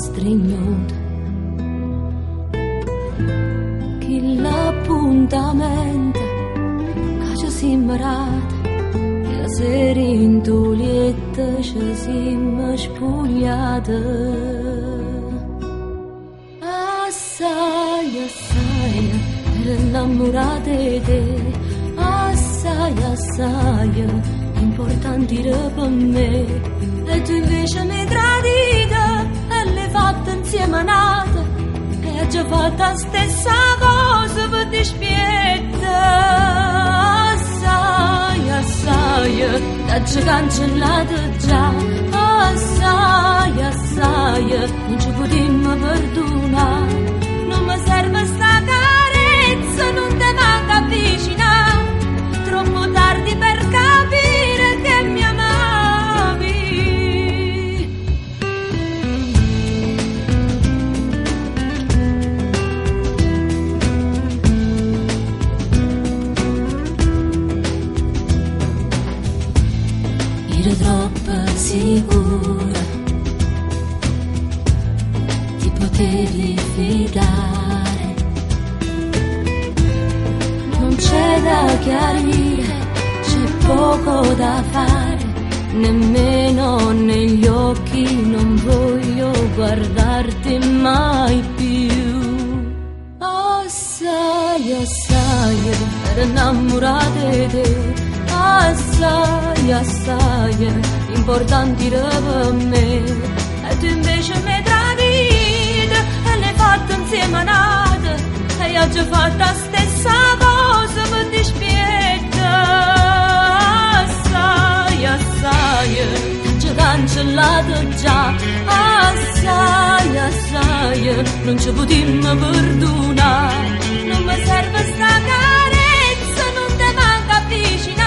strinnuta. Chi l'appuntamento che ci siamo rata, e la sera in tulietta ci siamo spogliate. Assai, assai, ero innamorata di te, assai, assai, importanti era per me. E tu invece mi tradita e l'hai fatta insieme nata, e hai già fatto la stessa cosa per dispietta. Assai, assai, t'hai già cancellato già. Assai, assai, non ci potremmo perdonare. Non mi serve sta carezza, non te manca avvicinare. Troppo tardi per capire che mi amavi. Ero troppo sicura di poterli fidare. Non c'è da chiarire, c'è poco da fare, nemmeno negli occhi non voglio guardarti mai più. Assai, assai, ero innamorata di te. Assai, assai, importanti era per me. E tu invece mi tradita e l'hai fatta insieme nata, e ho già fatto la stessa cosa per dispietta. Assai, assai, t'ho già cancellato già. Assai, assai, non ci potremmo perdonare. Non mi serve sta carezza, non te manca avvicinare.